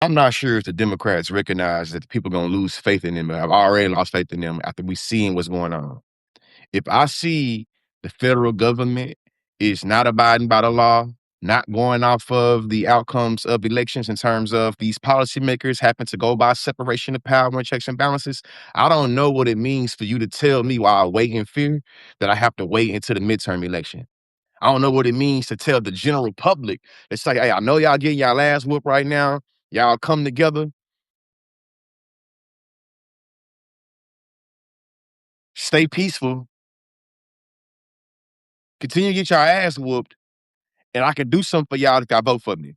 I'm not sure if the Democrats recognize that the people gonna lose faith in them. I've already lost faith in them after we seeing what's going on. If I see the federal government is not abiding by the law, not going off of the outcomes of elections in terms of these policymakers happen to go by separation of power and checks and balances, I don't know what it means for you to tell me while I wait in fear that I have to wait until the midterm election. I don't know what it means to tell the general public. It's like, hey, I know y'all getting y'all ass whooped right now. Y'all come together, stay peaceful, continue to get your ass whooped, and I can do something for y'all if y'all vote for me.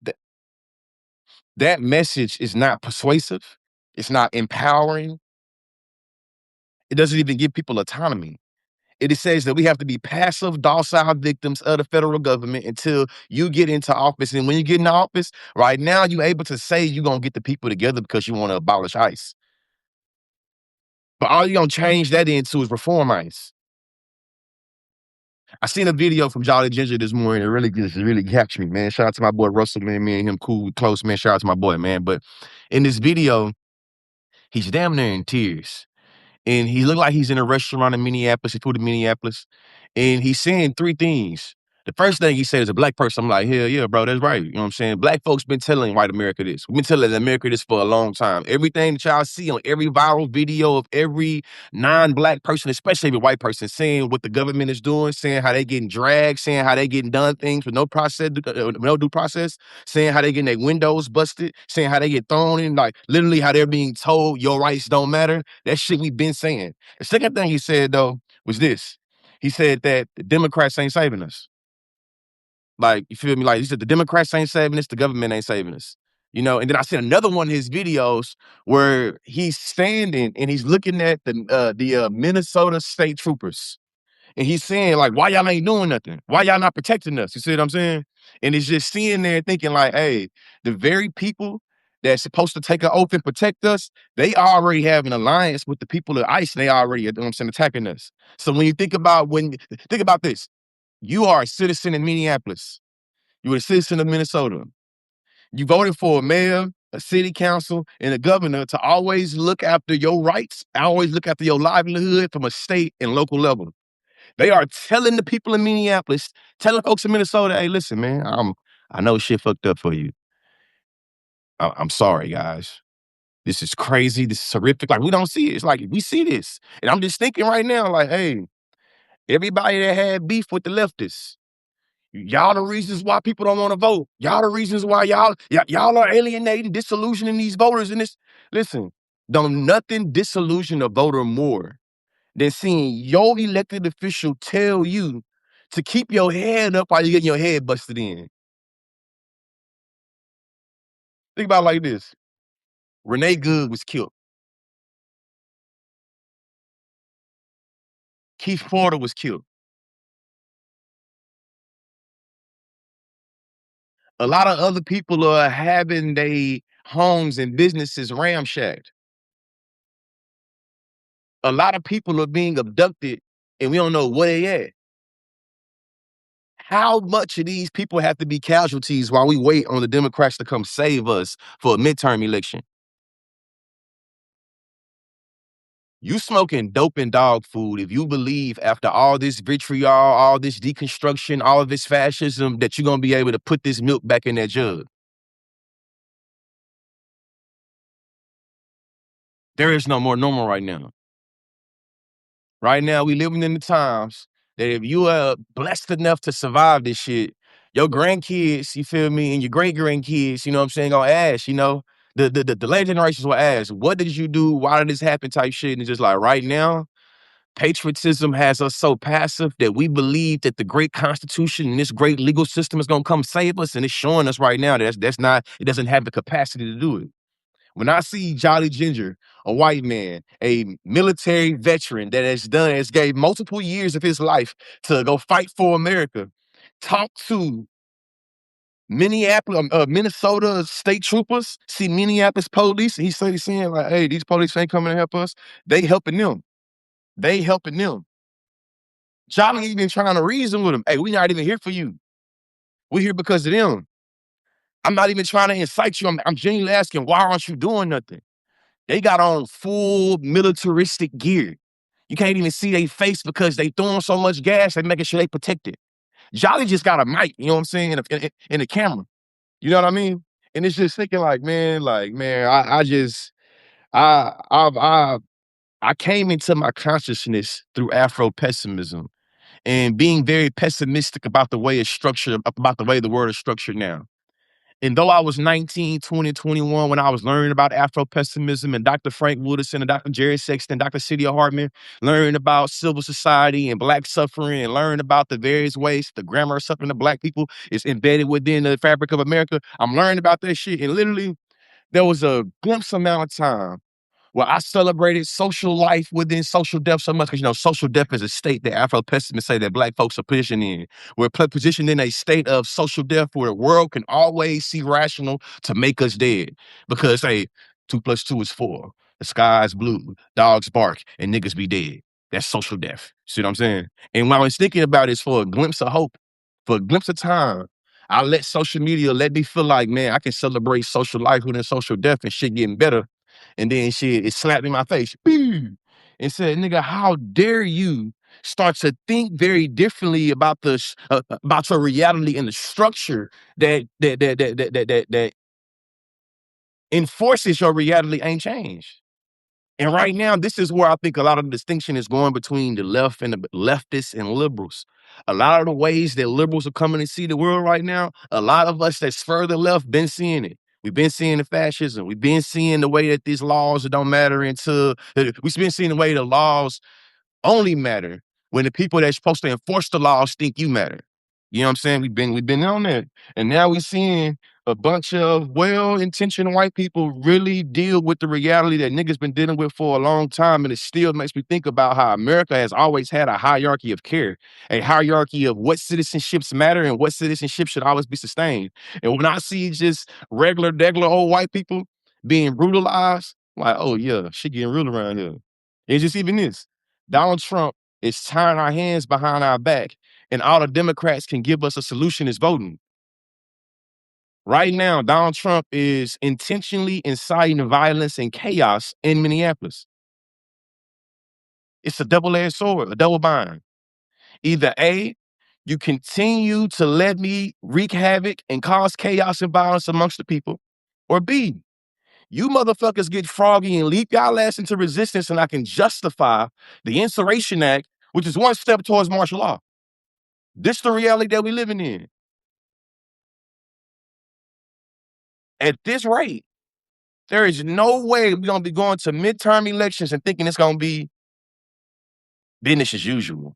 Th- that message is not persuasive. It's not empowering. It doesn't even give people autonomy. It says that we have to be passive, docile victims of the federal government until you get into office. And when you get in office, right now, you're able to say you're going to get the people together because you want to abolish ICE. But all you're going to change that into is reform ICE. I seen a video from Jolly Ginger this morning. It really just really captured me, man. Shout out to my boy Russell, man. Me and him cool, close, man. Shout out to my boy, man. But in this video, he's damn near in tears. And he looked like he's in a restaurant in Minneapolis. He flew to Minneapolis. And he's saying three things. The first thing he said is a black person. I'm like, hell yeah, bro, that's right. You know what I'm saying? Black folks been telling white America this. We've been telling America this for a long time. Everything that y'all see on every viral video of every non-black person, especially every white person, saying what the government is doing, saying how they getting dragged, saying how they getting done things with no process, no due process, saying how they getting their windows busted, saying how they get thrown in, like literally how they're being told your rights don't matter. That shit we've been saying. The second thing he said though was this. He said that the Democrats ain't saving us. Like, you feel me? Like, he said, the Democrats ain't saving us, the government ain't saving us. You know, and then I seen another one of his videos where he's standing and he's looking at the Minnesota state troopers. And he's saying, like, why y'all ain't doing nothing? Why y'all not protecting us? You see what I'm saying? And it's just sitting there thinking, like, hey, the very people that's supposed to take an oath and protect us, they already have an alliance with the people of ICE. They already, you know what I'm saying, attacking us. So when you think about this, you are a citizen in Minneapolis. You're a citizen of Minnesota. You voted for a mayor, a city council, and a governor to always look after your rights, always look after your livelihood from a state and local level. They are telling the people in Minneapolis, telling folks in Minnesota, hey, listen, man, I know shit fucked up for you. I'm sorry, guys. This is crazy. This is horrific. Like, we don't see it. It's like, we see this. And I'm just thinking right now, like, hey, everybody that had beef with the leftists, y'all the reasons why people don't want to vote. Y'all the reasons why y'all are alienating, disillusioning these voters in this. Listen, don't nothing disillusion a voter more than seeing your elected official tell you to keep your head up while you're getting your head busted in. Think about it like this. Renee Good was killed. Keith Porter was killed. A lot of other people are having their homes and businesses ramshacked. A lot of people are being abducted and we don't know where they at. How much of these people have to be casualties while we wait on the Democrats to come save us for a midterm election? You smoking dope and dog food if you believe after all this vitriol, all this deconstruction, all of this fascism, that you're gonna be able to put this milk back in that jug. There is no more normal right now. Right now, we living in the times that if you are blessed enough to survive this shit, your grandkids, you feel me, and your great grandkids, you know what I'm saying, gonna ask, you know, the later generations will ask, what did you do? Why did this happen? Type shit. And it's just like right now, patriotism has us so passive that we believe that the great constitution and this great legal system is gonna come save us. And it's showing us right now that that's not, it doesn't have the capacity to do it. When I see Jolly Ginger, a white man, a military veteran that has gave multiple years of his life to go fight for America, talk to Minnesota state troopers, see Minneapolis police, and he's saying like, hey, these police ain't coming to help us. They helping them. They helping them. Jolly even trying to reason with them. Hey, we not even here for you. We're here because of them. I'm not even trying to incite you. I'm genuinely asking, why aren't you doing nothing? They got on full militaristic gear. You can't even see their face because they throwing so much gas, they making sure they protected. Jolly just got a mic, you know what I'm saying, in a camera. You know what I mean? And it's just thinking like, man, I just I came into my consciousness through Afro pessimism and being very pessimistic about the way it's structured, about the way the world is structured now. And though I was 19, 20, 21 when I was learning about Afro-pessimism and Dr. Frank Wooderson and Dr. Jerry Sexton, Dr. Cydia Hartman, learning about civil society and Black suffering and learning about the various ways the grammar of suffering of Black people is embedded within the fabric of America, I'm learning about that shit. And literally, there was a glimpse amount of time where I celebrated social life within social death so much because, social death is a state that Afro-pessimists say that Black folks are positioned in. We're positioned in a state of social death where the world can always see rational to make us dead. Because, hey, 2 plus 2 is 4. The sky is blue, dogs bark, and niggas be dead. That's social death. See what I'm saying? And what I was thinking about is for a glimpse of hope, for a glimpse of time, I let social media let me feel like, man, I can celebrate social life within social death and shit getting better. And then shit, it slapped me in my face, and said, "Nigga, how dare you start to think very differently about about your reality and the structure that enforces your reality ain't changed." And right now, this is where I think a lot of the distinction is going between the left and the leftists and liberals. A lot of the ways that liberals are coming to see the world right now, a lot of us that's further left been seeing it. We've been seeing the fascism. We've been seeing the way that these laws don't matter until we've been seeing the way the laws only matter when the people that's supposed to enforce the laws think you matter. You know what I'm saying? We've been on that. And now we're seeing a bunch of well-intentioned white people really deal with the reality that niggas been dealing with for a long time. And it still makes me think about how America has always had a hierarchy of care, a hierarchy of what citizenships matter and what citizenship should always be sustained. And when I see just regular old white people being brutalized, like, oh yeah, shit getting real around here. It's just even this. Donald Trump is tying our hands behind our back, and all the Democrats can give us a solution is voting. Right now, Donald Trump is intentionally inciting violence and chaos in Minneapolis. It's a double-edged sword, a double bind. Either A, you continue to let me wreak havoc and cause chaos and violence amongst the people, or B, you motherfuckers get froggy and leap y'all ass into resistance and I can justify the Insurrection Act, which is one step towards martial law. This the reality that we living in. At this rate, there is no way we're gonna be going to midterm elections and thinking it's gonna be business as usual.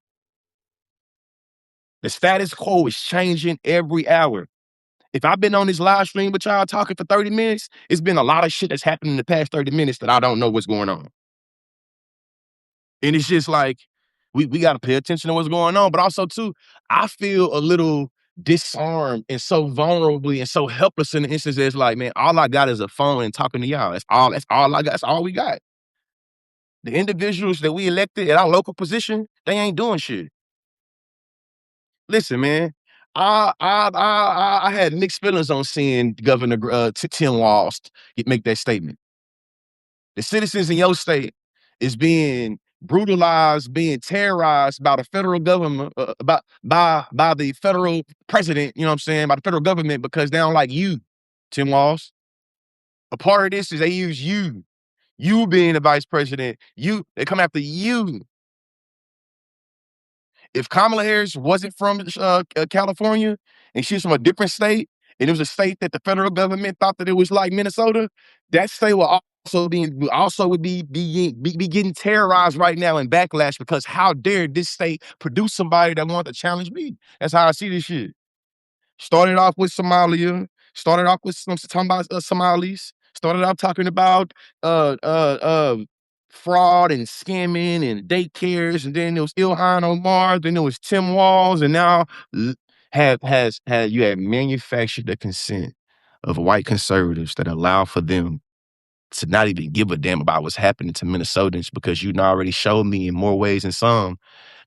The status quo is changing every hour. If I've been on this live stream with y'all talking for 30 minutes, it's been a lot of shit that's happened in the past 30 minutes that I don't know what's going on. And it's just like, we gotta pay attention to what's going on. But also, too, I feel a little disarmed and so vulnerably and so helpless in the instance that it's like, man, all I got is a phone and talking to y'all. That's all I got. That's all we got. The individuals that we elected at our local position, they ain't doing shit. Listen, man, I had mixed feelings on seeing Governor Tim Walz make that statement. The citizens in your state is being brutalized, being terrorized by the federal government, by the federal president, you know what I'm saying, by the federal government because they don't like you, Tim Walz. A part of this is they use you. You being the vice president, they come after you. If Kamala Harris wasn't from California and she's from a different state, and it was a state that the federal government thought that it was like Minnesota, that state will would be getting terrorized right now in backlash because how dare this state produce somebody that wanted to challenge me? That's how I see this shit. Started off with Somalia. Started off with talking about Somalis. Started off talking about uh, uh, uh, fraud and scamming and daycares, and then there was Ilhan Omar, then there was Tim Walz, and now you have manufactured the consent of white conservatives that allow for them to not even give a damn about what's happening to Minnesotans because you already showed me in more ways than some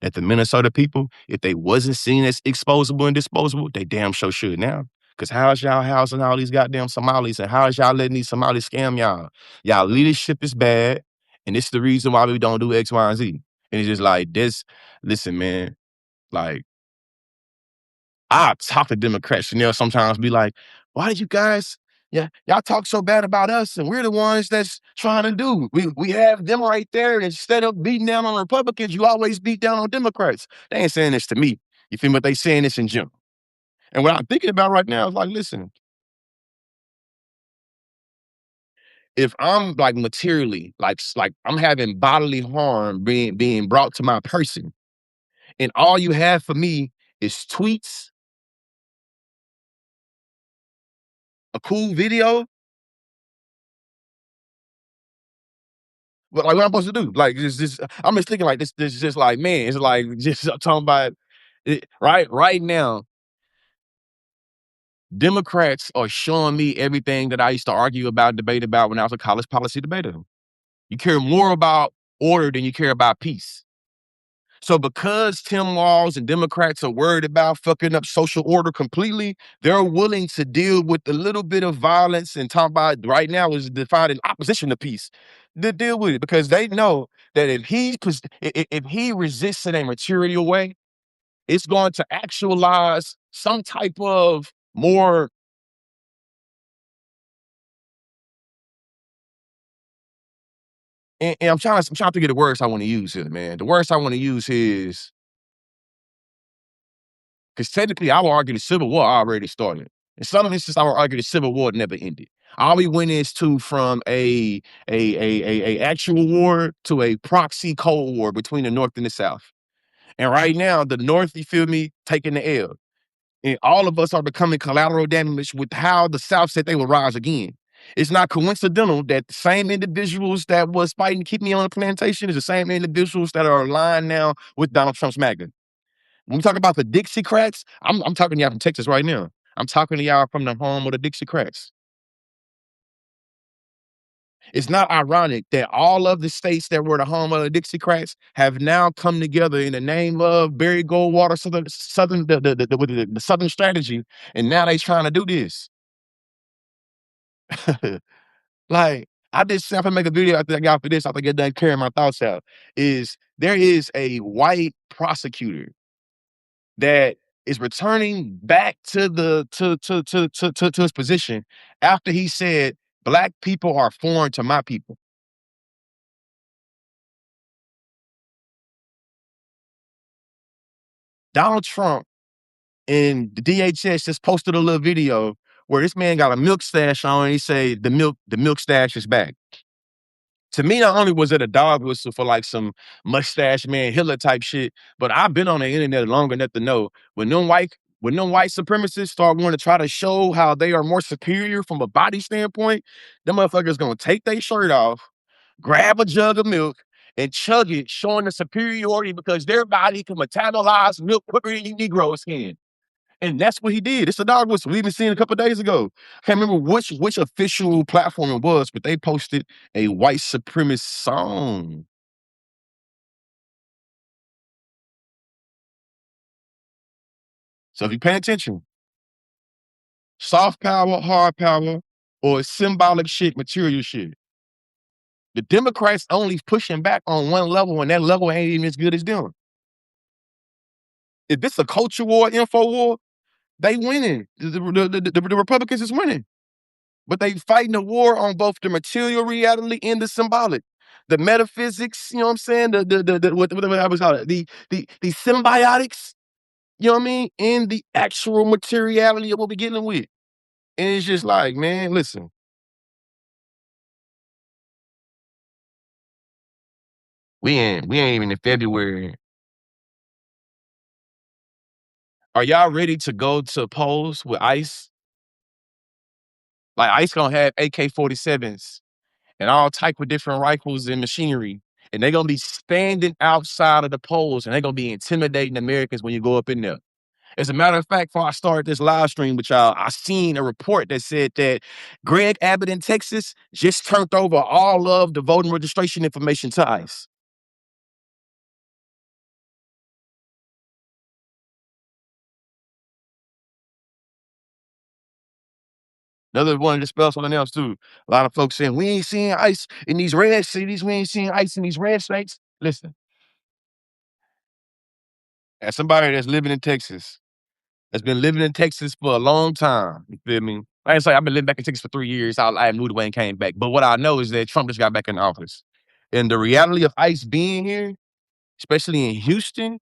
that the Minnesota people, if they wasn't seen as exposable and disposable, they damn sure should now. Because how is y'all housing all these goddamn Somalis, and how is y'all letting these Somalis scam y'all? Y'all leadership is bad, and it's the reason why we don't do X, Y, and Z. And it's just like this. Listen, man, like I talk to Democrats and they'll sometimes be like, why did you guys, yeah, y'all talk so bad about us and we're the ones that's trying to do. We have them right there. And instead of beating down on Republicans, you always beat down on Democrats. They ain't saying this to me. You feel me? But they saying this in general. And what I'm thinking about right now is like, listen, if I'm like materially, like I'm having bodily harm being brought to my person, and all you have for me is tweets, a cool video. But like, what I'm supposed to do? Like, just I'm just thinking like this is just like, man, it's like just talking about it, right now. Democrats are showing me everything that I used to argue about, debate about when I was a college policy debater. You care more about order than you care about peace. So because Tim Walz and Democrats are worried about fucking up social order completely, they're willing to deal with a little bit of violence and talk about right now is defined in opposition to peace. To deal with it because they know that if he resists in a material way, it's going to actualize some type of more. And I'm trying to get the words I want to use here, man. The words I want to use is because technically, I would argue the Civil War already started. In some instances, I would argue the Civil War never ended. All we went is to from a actual war to a proxy Cold War between the North and the South. And right now, the North, you feel me, taking the L. And all of us are becoming collateral damage with how the South said they would rise again. It's not coincidental that the same individuals that was fighting to keep me on the plantation is the same individuals that are aligned now with Donald Trump's MAGA. When we talk about the Dixiecrats, I'm talking to y'all from Texas right now. I'm talking to y'all from the home of the Dixiecrats. It's not ironic that all of the states that were the home of the Dixiecrats have now come together in the name of Barry Goldwater the Southern strategy, and now they trying to do this. Like, I just I'm gonna make a video after I got for this, after I get done carrying my thoughts out, is there is a white prosecutor that is returning back to the to his position after he said, "Black people are foreign to my people." Donald Trump and the DHS just posted a little video where this man got a milk stash on and he say the milk stash is back. To me, not only was it a dog whistle for like some mustache man Hitler type shit, but I've been on the internet long enough to know when them white supremacists start wanting to try to show how they are more superior from a body standpoint, them motherfuckers gonna take their shirt off, grab a jug of milk, and chug it, showing the superiority because their body can metabolize milk quicker than you Negroes can. And that's what he did. It's a dog whistle. We even seen it a couple of days ago. Can't remember which official platform it was, but they posted a white supremacist song. So if you pay attention, soft power, hard power, or symbolic shit, material shit. The Democrats only pushing back on one level, and that level ain't even as good as them. If it's a culture war, info war, they winning. The Republicans is winning. But they fighting a war on both the material reality and the symbolic. The metaphysics, you know what I'm saying? Whatever I was call it, the symbiotics, you know what I mean? And the actual materiality of what we're dealing with. And it's just like, man, listen, we ain't even in February. Are y'all ready to go to polls with ICE? Like ICE gonna have AK-47s and all type of different rifles and machinery. And they're gonna be standing outside of the polls and they're gonna be intimidating Americans when you go up in there. As a matter of fact, before I started this live stream with y'all, I seen a report that said that Greg Abbott in Texas just turned over all of the voting registration information to ICE. Another one to dispel something else too. A lot of folks saying we ain't seeing ice in these red cities. We ain't seeing ice in these red states. Listen, as somebody that's living in Texas, that's been living in Texas for a long time. You feel me? Like I say, I've been living back in Texas for 3 years. I moved away and came back. But what I know is that Trump just got back in office. And the reality of ICE being here, especially in Houston,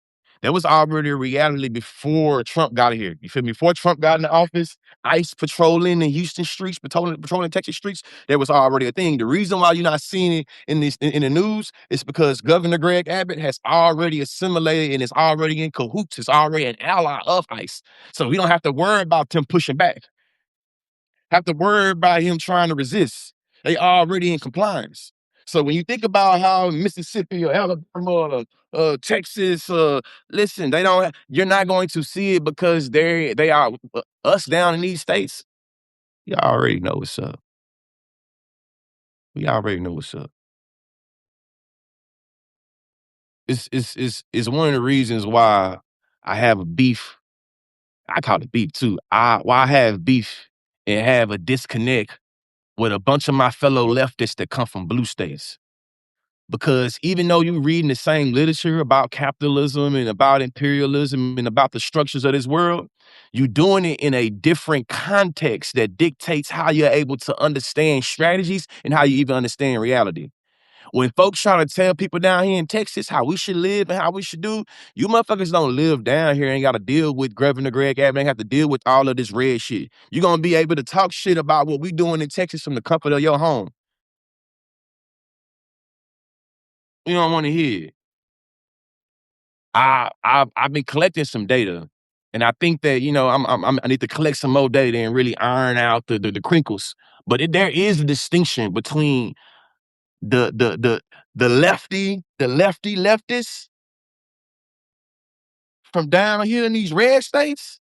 that was already a reality before Trump got here. You feel me? Before Trump got in the office, ICE patrolling the Houston streets, patrolling Texas streets, that was already a thing. The reason why you're not seeing it in the news is because Governor Greg Abbott has already assimilated and is already in cahoots, is already an ally of ICE. So we don't have to worry about them pushing back. Have to worry about him trying to resist. They already in compliance. So when you think about how Mississippi or Alabama, Texas, listen, they don't. You're not going to see it because they are us down in these states. You already know what's up. We already know what's up. It's one of the reasons why I have a beef. I call it beef too. Why I have beef and have a disconnect with a bunch of my fellow leftists that come from blue states. Because even though you're reading the same literature about capitalism and about imperialism and about the structures of this world, you're doing it in a different context that dictates how you're able to understand strategies and how you even understand reality. When folks try to tell people down here in Texas how we should live and how we should do, you motherfuckers don't live down here, ain't got to deal with Governor Greg Abbott, ain't have to deal with all of this red shit. You're going to be able to talk shit about what we doing in Texas from the comfort of your home. You don't want to hear it. I've been collecting some data, and I think that, I need to collect some more data and really iron out the crinkles. But there is a distinction between the the the the lefty leftists from down here in these red states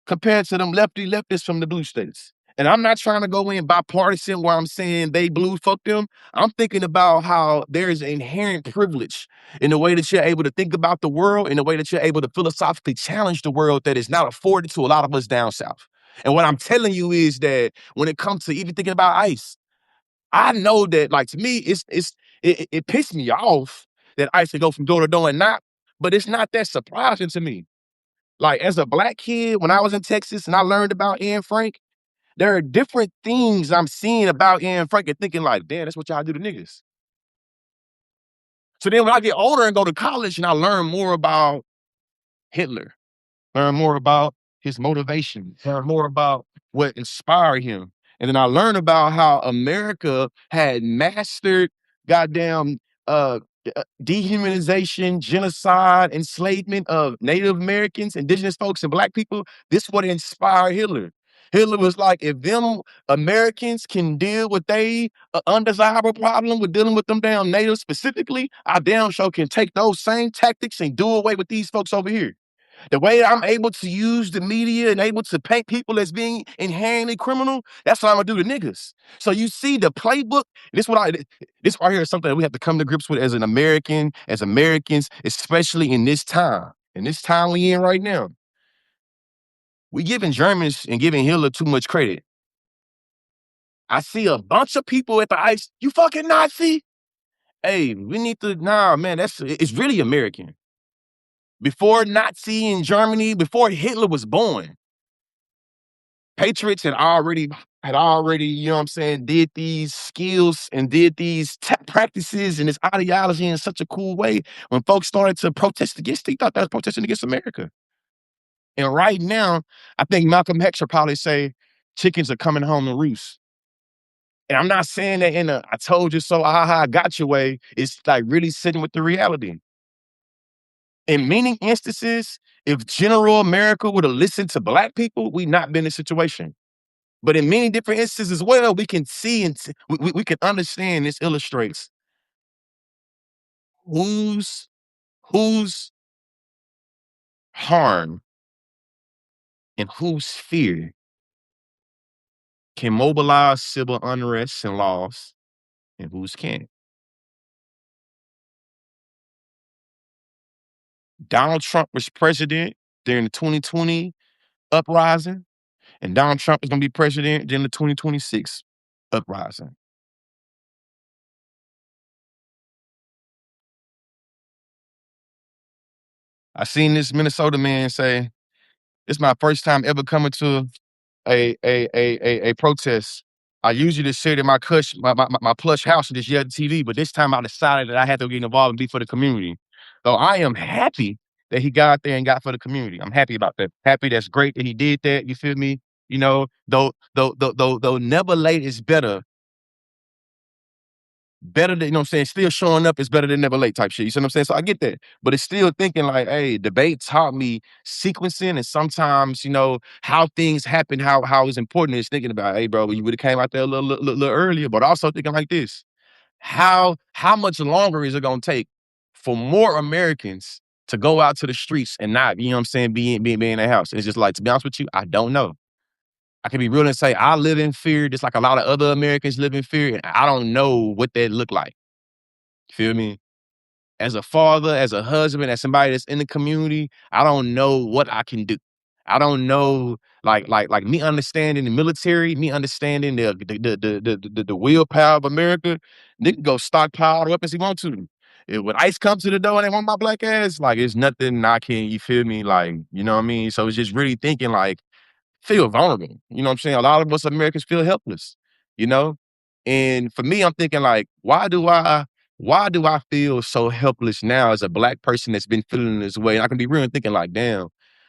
compared to them lefty leftists from the blue states. And I'm not trying to go in bipartisan where I'm saying they blue, fuck them. I'm thinking about how there is inherent privilege in the way that you're able to think about the world, in the way that you're able to philosophically challenge the world that is not afforded to a lot of us down south. And what I'm telling you is that when it comes to even thinking about ICE, I know that, like, to me, it pissed me off that ICE can go from door to door and not, but it's not that surprising to me. Like, as a black kid, when I was in Texas and I learned about Anne Frank, there are different things I'm seeing about Anne Frank and thinking like, damn, that's what y'all do to niggas. So then when I get older and go to college and I learn more about Hitler, learn more about his motivation, learn more about what inspired him. And then I learned about how America had mastered goddamn dehumanization, genocide, enslavement of Native Americans, indigenous folks, and black people. This what inspired Hitler. Hitler was like, if them Americans can deal with they undesirable problem with dealing with them damn natives specifically, I damn sure can take those same tactics and do away with these folks over here. The way I'm able to use the media and able to paint people as being inherently criminal, that's what I'm gonna do to niggas. So you see the playbook. This right here is something that we have to come to grips with as an American, as Americans, especially in this time. In this time we in right now, we giving Germans and giving Hitler too much credit. I see a bunch of people at the ICE. You fucking Nazi. Hey, we need to. Nah, man, it's really American. Before Nazi in Germany, before Hitler was born, Patriots had already, you know what I'm saying, did these skills and did these practices and this ideology in such a cool way. When folks started to protest against it, they thought that was protesting against America. And right now, I think Malcolm X would probably say chickens are coming home to roost. And I'm not saying that in a I told you so, I got your way. It's like really sitting with the reality. In many instances, if general America would have listened to black people, we'd not been in this situation. But in many different instances as well, we can see and we can understand this illustrates whose whose harm and whose fear can mobilize civil unrest and laws and whose can't. Donald Trump was president during the 2020 uprising, and Donald Trump is gonna be president in the 2026 uprising. I seen this Minnesota man say, "It's my first time ever coming to a protest. I usually just sit in my my plush house and just yell at the TV, but this time I decided that I had to get involved and be for the community." So I am happy that he got out there and got for the community. I'm happy about that. Happy that's great that he did that. You feel me? You know, though never late is better than, you know what I'm saying, still showing up is better than never late type shit. You see what I'm saying? So I get that. But it's still thinking like, hey, debate taught me sequencing and sometimes, how things happen, how it's important is thinking about, hey, bro, you would have came out there a little earlier, but also thinking like this. How much longer is it gonna take for more Americans to go out to the streets and not, you know what I'm saying, be in their house? It's just like, to be honest with you, I don't know. I can be real and say I live in fear, just like a lot of other Americans live in fear, and I don't know what that look like. Feel me? As a father, as a husband, as somebody that's in the community, I don't know what I can do. I don't know, like me understanding the military, me understanding the willpower of America. Nigga go stockpile the weapons he want to. When ICE comes to the door and they want my black ass, like it's nothing I can. You feel me? Like, you know what I mean. So it's just really thinking like, feel vulnerable. You know what I'm saying? A lot of us Americans feel helpless, you know? And for me, I'm thinking like, why do I feel so helpless now as a black person that's been feeling this way? And I can be real and thinking like, damn,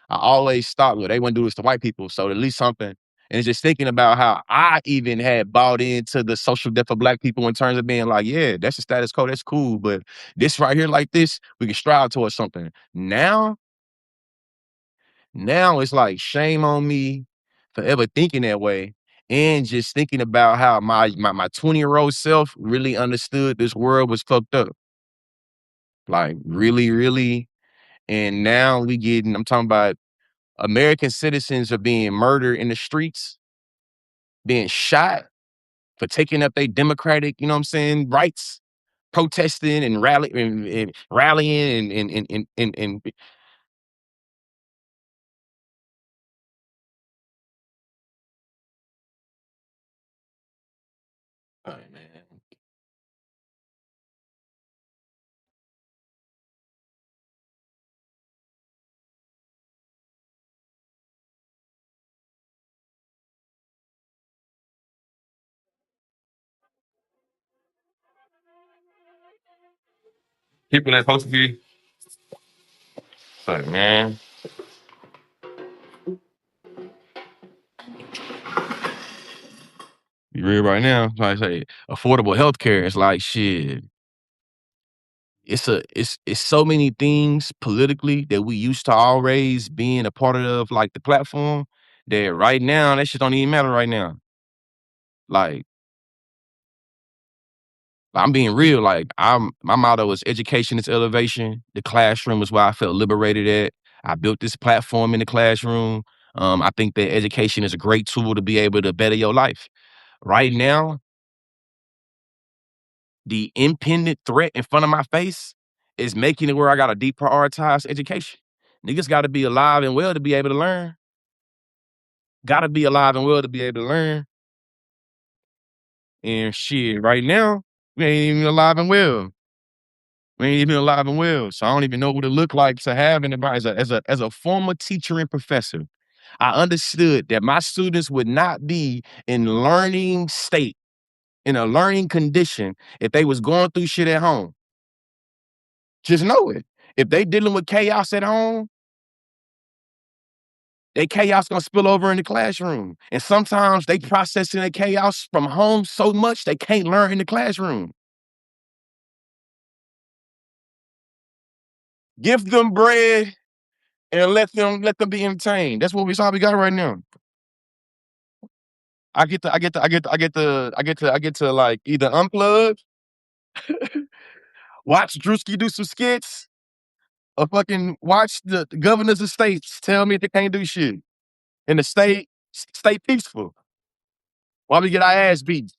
I always thought, well, they wouldn't do this to white people. So at least something. And it's just thinking about how I even had bought into the social death of black people in terms of being like, yeah, that's the status quo, that's cool. But this right here, like this, we can strive towards something. Now it's like shame on me for ever thinking that way, and just thinking about how my 20-year-old self really understood this world was fucked up. Like really, really. And now I'm talking about American citizens are being murdered in the streets, being shot for taking up their democratic, you know what I'm saying, rights, protesting and rallying and all right, man. People that supposed to be like, man, be real right now. Like I say, affordable healthcare is like shit. It's so many things politically that we used to always being a part of, like the platform, that right now that shit don't even matter right now. Like I'm being real. Like my motto is education is elevation. The classroom is where I felt liberated at. I built this platform in the classroom. I think that education is a great tool to be able to better your life. Right now, the impending threat in front of my face is making it where I gotta deprioritize education. Niggas gotta be alive and well to be able to learn. Gotta be alive and well to be able to learn. And shit, right now, we ain't even alive and well. We ain't even alive and well. So I don't even know what it look like to have anybody as a former teacher and professor. I understood that my students would not be in learning state, in a learning condition, if they was going through shit at home. Just know it. If they dealing with chaos at home, they chaos gonna spill over in the classroom. And sometimes they processing the chaos from home so much they can't learn in the classroom. Give them bread and let them be entertained. That's all we got right now. I get to like either unplug, watch Drewski do some skits, or fucking watch the governors of states tell me they can't do shit. And the stay peaceful while we get our ass beat.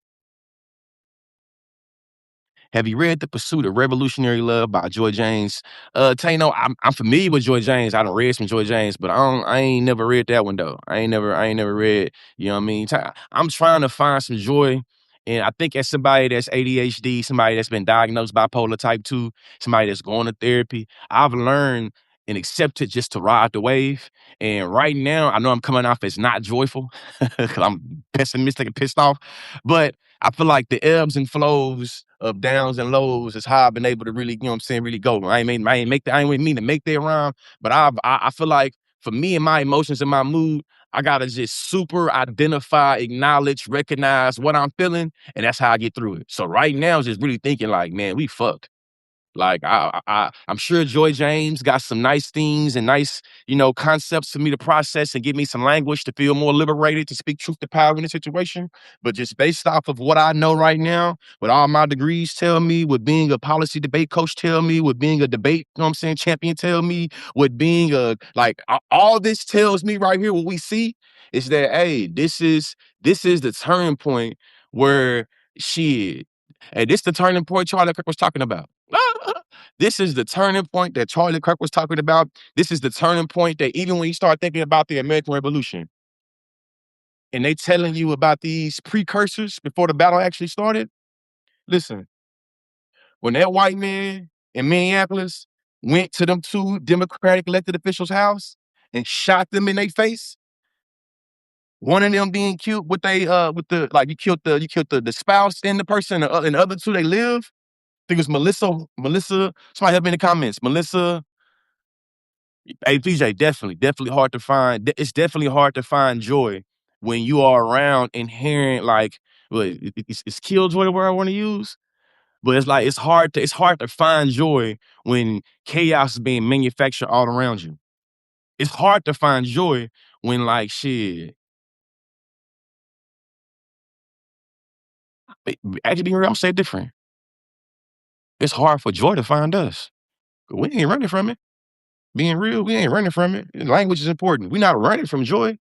Have you read The Pursuit of Revolutionary Love by Joy James? Tano, I'm familiar with Joy James. I done read some Joy James, but I ain't never read that one though. I ain't never read, you know what I mean? I'm trying to find some joy. And I think as somebody that's ADHD, somebody that's been diagnosed bipolar type 2, somebody that's going to therapy, I've learned and accepted just to ride the wave. And right now, I know I'm coming off as not joyful because I'm pessimistic and pissed off. But I feel like the ebbs and flows of downs and lows is how I've been able to really, you know what I'm saying, really go. I ain't mean to make that rhyme, but I feel like for me and my emotions and my mood, I gotta just super identify, acknowledge, recognize what I'm feeling, and that's how I get through it. So right now, just really thinking like, man, we fucked. Like I'm sure Joy James got some nice things and nice, concepts for me to process and give me some language to feel more liberated to speak truth to power in the situation. But just based off of what I know right now, what all my degrees tell me, what being a policy debate coach tell me, what being a debate, you know what I'm saying, champion tell me, what being all this tells me right here, what we see is that hey, this is the turning point where shit. Hey, this the turning point Charlie Kirk was talking about. This is the turning point that Charlie Kirk was talking about. This is the turning point that even when you start thinking about the American Revolution and they telling you about these precursors before the battle actually started, listen, when that white man in Minneapolis went to them two Democratic elected officials' house and shot them in their face, one of them being killed you killed the spouse and the person, and the other two they live. I think it was Melissa, somebody help me in the comments. Melissa, hey, PJ, definitely hard to find. It's definitely hard to find joy when you are around and hearing like, well, it's killjoy the word I want to use, but it's like it's hard to find joy when chaos is being manufactured all around you. It's hard to find joy when like shit. Actually, being real, I'm say it different. It's hard for joy to find us. We ain't running from it. Being real, we ain't running from it. Language is important. We're not running from joy.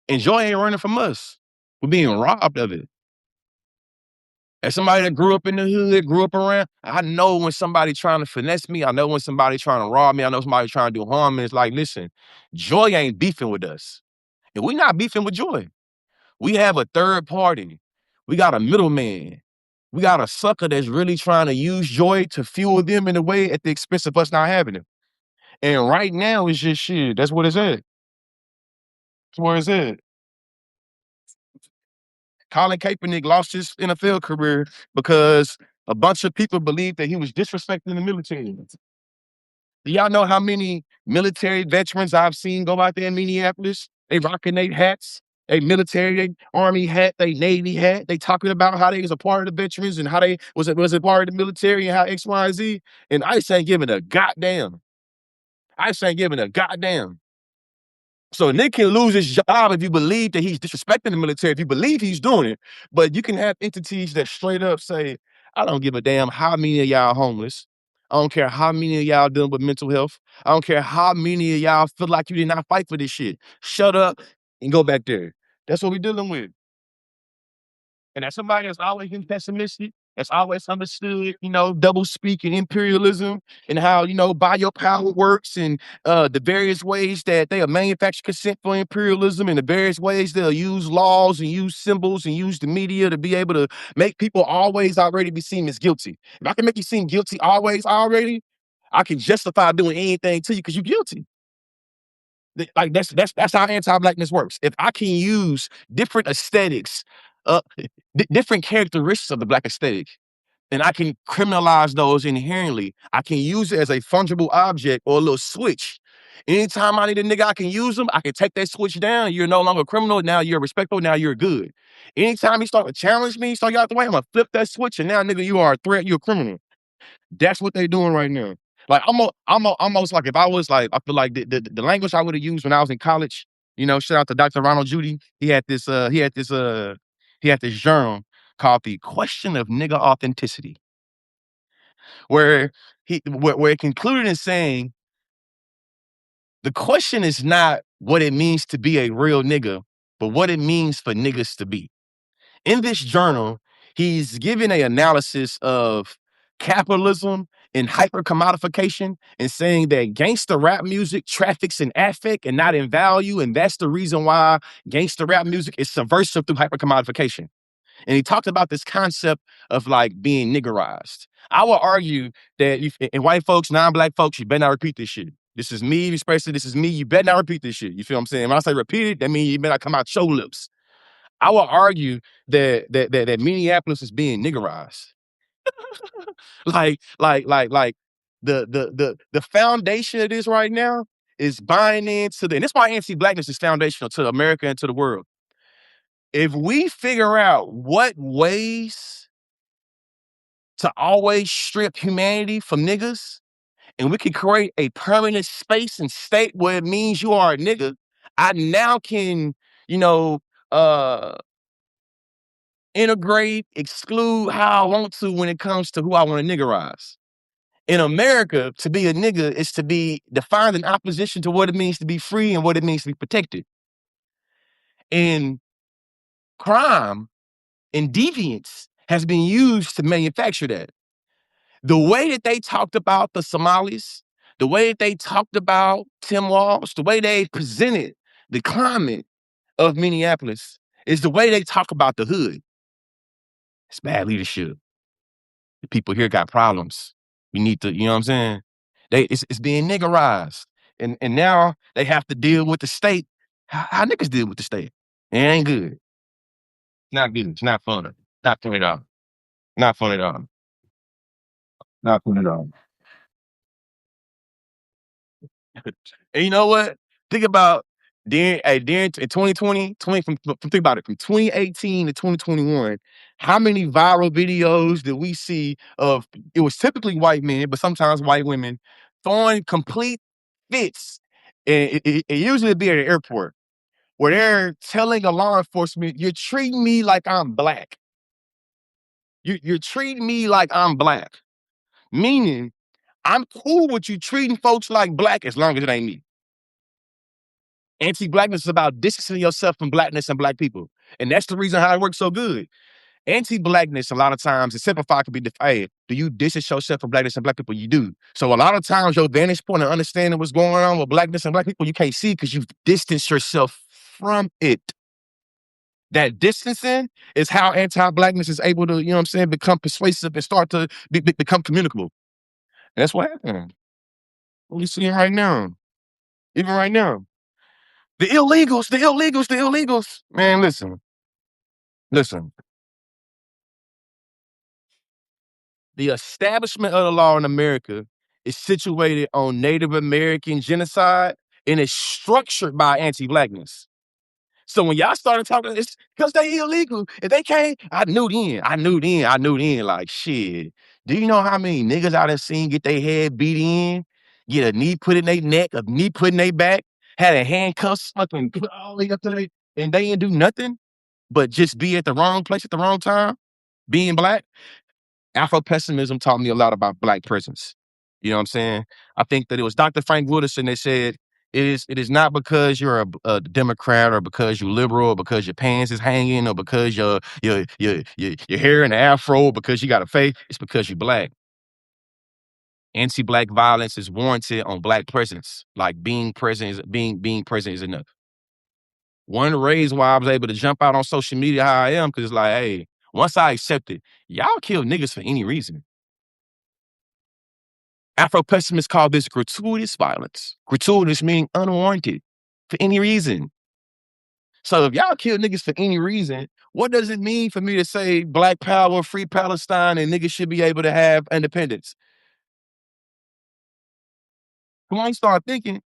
And joy ain't running from us. We're being robbed of it. As somebody that grew up in the hood, grew up around, I know when somebody trying to finesse me. I know when somebody trying to rob me. I know somebody trying to do harm. And it's like, listen, joy ain't beefing with us. And we not beefing with joy. We have a third party. We got a middleman. We got a sucker that's really trying to use joy to fuel them in a way at the expense of us not having it. And right now, it's just shit. That's what it's at. That's where it's at. Colin Kaepernick lost his NFL career because a bunch of people believed that he was disrespecting the military. Do y'all know how many military veterans I've seen go out there in Minneapolis? They rocking their hats, they military, they army hat, they navy hat. They talking about how they was a part of the veterans and how they was a part of the military and how X, Y, and Z. And ICE ain't giving a goddamn. ICE ain't giving a goddamn. So Nick can lose his job if you believe that he's disrespecting the military, if you believe he's doing it. But you can have entities that straight up say, I don't give a damn how many of y'all homeless. I don't care how many of y'all dealing with mental health. I don't care how many of y'all feel like you did not fight for this shit. Shut up and go back there. That's what we're dealing with. And as somebody that's always been pessimistic, that's always understood, double speak and imperialism and how, buy your power works and the various ways that they'll manufacture consent for imperialism and the various ways they'll use laws and use symbols and use the media to be able to make people always already be seen as guilty. If I can make you seem guilty always already, I can justify doing anything to you because you're guilty. Like that's how anti-blackness works. If I can use different aesthetics, different characteristics of the black aesthetic, and I can criminalize those inherently, I can use it as a fungible object or a little switch. Anytime I need a nigga, I can use them. I can take that switch down. You're no longer a criminal. Now you're respectful. Now you're good. Anytime you start to challenge me, start you out the way, I'm gonna flip that switch, and now, nigga, you are a threat. You're a criminal. That's what they doing right now. Like almost like if I was like, I feel like the language I would have used when I was in college, shout out to Dr. Ronald Judy. He had this journal called The Question of Nigga Authenticity, where where it concluded in saying the question is not what it means to be a real nigga, but what it means for niggas to be. In this journal, he's giving a analysis of capitalism and hyper commodification and saying that gangster rap music traffics in affect and not in value. And that's the reason why gangster rap music is subversive through hyper commodification. And he talked about this concept of like being niggerized. I would argue that and white folks, non-black folks, you better not repeat this shit. This is me expressing, this is me. You better not repeat this shit. You feel what I'm saying? When I say repeat it, that means you better not come out your lips. I would argue that Minneapolis is being niggerized. like the foundation of this right now is buying into and that's why anti-blackness is foundational to America and to the world. If we figure out what ways to always strip humanity from niggas, and we can create a permanent space and state where it means you are a nigga, I now can, you know, uh integrate, exclude how I want to when it comes to who I want to niggerize. In America, to be a nigga is to be defined in opposition to what it means to be free and what it means to be protected. And crime and deviance has been used to manufacture that. The way that they talked about the Somalis, the way that they talked about Tim Walsh, the way they presented the climate of Minneapolis is the way they talk about the hood. It's bad leadership. The people here got problems. We need to, you know what I'm saying? It's being niggerized. And now they have to deal with the state. How niggas deal with the state? It ain't good. It's not good. It's not fun. Not fun at all. Not fun at all. Not fun at all. And you know what? Think about during in 2020, think about it, from 2018 to 2021, how many viral videos did we see of it was typically white men, but sometimes white women throwing complete fits. And it usually be at an airport where they're telling a law enforcement, you're treating me like I'm black. You're treating me like I'm black. Meaning, I'm cool with you treating folks like black as long as it ain't me. Anti-blackness is about distancing yourself from blackness and black people. And that's the reason how it works so good. Anti-blackness, a lot of times, it's simplified to be defined. Do you distance yourself from blackness and black people? You do. So a lot of times, your vantage point and understanding what's going on with blackness and black people, you can't see because you've distanced yourself from it. That distancing is how anti-blackness is able to, you know what I'm saying, become persuasive and start to become communicable. And that's what happened. What we seeing right now. Even right now. The illegals. Man, listen. The establishment of the law in America is situated on Native American genocide and is structured by anti-blackness. So when y'all started talking, it's because they illegal. If they can't, I knew then, like, shit. Do you know how many niggas I done seen get their head beat in, get a knee put in their neck, a knee put in their back, had a handcuffs fucking put all the way up to they, and they didn't do nothing but just be at the wrong place at the wrong time, being black? Afro-pessimism taught me a lot about black presence. You know what I'm saying? I think that it was Dr. Frank Wooderson that said, it is not because you're a Democrat or because you're liberal or because your pants is hanging or because your hair in the afro or because you got a face. It's because you're black. Anti-black violence is warranted on black presence. Like being present is enough. One of the reasons why I was able to jump out on social media how I am, because it's like, hey, once I accept it, y'all kill niggas for any reason. Afro-pessimists call this gratuitous violence. Gratuitous meaning unwarranted for any reason. So if y'all kill niggas for any reason, what does it mean for me to say Black Power, Free Palestine, and niggas should be able to have independence? Come on, start thinking.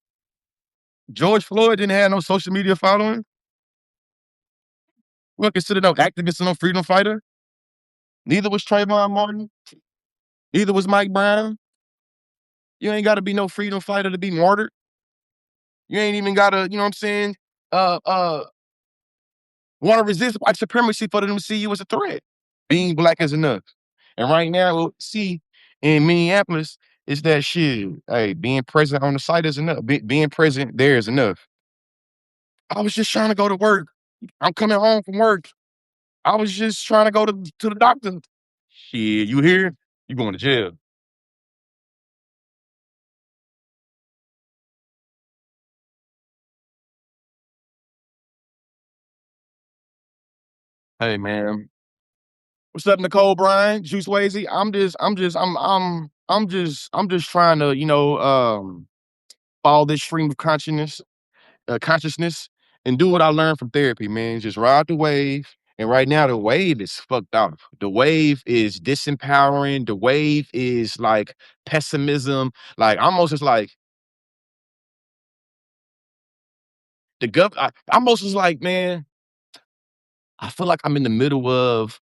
George Floyd didn't have no social media following. We don't consider no activist or no freedom fighter. Neither was Trayvon Martin. Neither was Mike Brown. You ain't got to be no freedom fighter to be martyred. You ain't even got to, you know what I'm saying, want to resist white supremacy for them to see you as a threat. Being black is enough. And right now, what we see in Minneapolis is that shit. Hey, being present on the site is enough. Being present there is enough. I was just trying to go to work. I'm coming home from work. I was just trying to go to the doctor. Shit, you here? You going to jail. Hey, man. What's up, Nicole Bryan, Juice Wazy? I'm just trying to, follow this stream of consciousness and do what I learned from therapy, man. Just ride the wave. And right now, the wave is fucked off. The wave is disempowering. The wave is like pessimism. Like almost just like almost is like, man, I feel like I'm in the middle of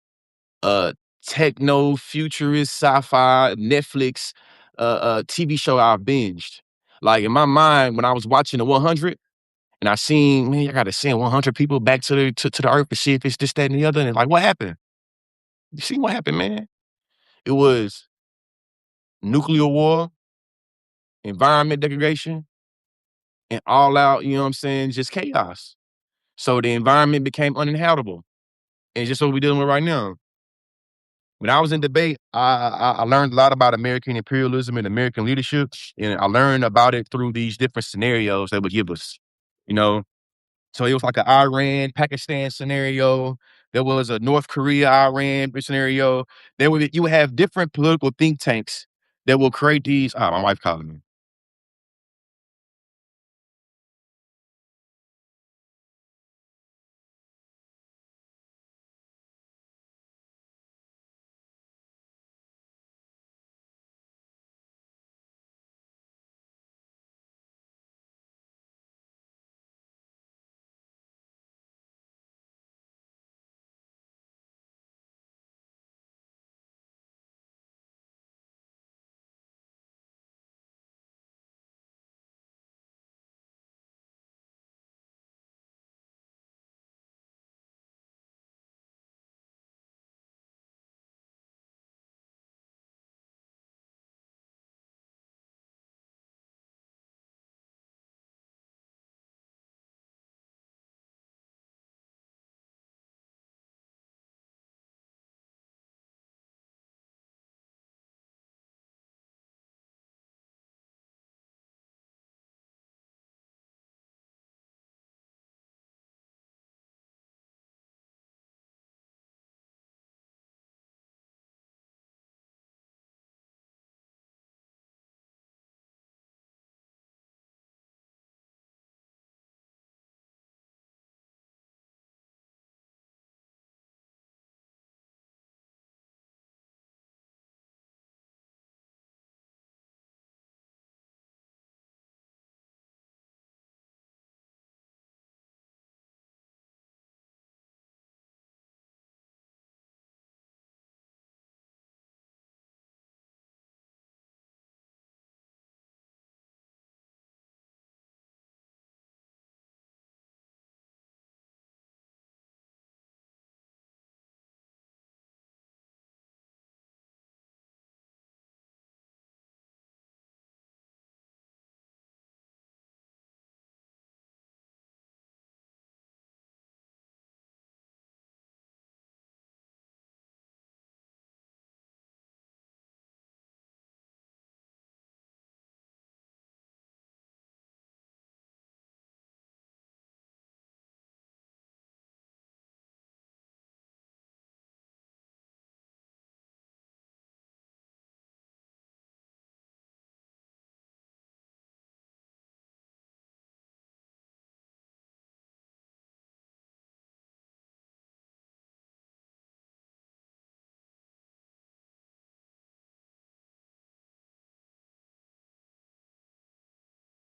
a techno futurist sci-fi Netflix TV show I binged. Like in my mind, when I was watching the 100, and I seen, man, I gotta send 100 people back to the earth to see if it's this, that, and the other. And like, what happened? You see what happened, man? It was nuclear war, environment degradation, and all out, you know what I'm saying, just chaos. So the environment became uninhabitable. And it's just what we're dealing with right now. When I was in debate, I learned a lot about American imperialism and American leadership, and I learned about it through these different scenarios that would give us, you know. So it was like an Iran, Pakistan scenario. There was a North Korea, Iran scenario. You would have different political think tanks that will create these. Ah, my wife calling me.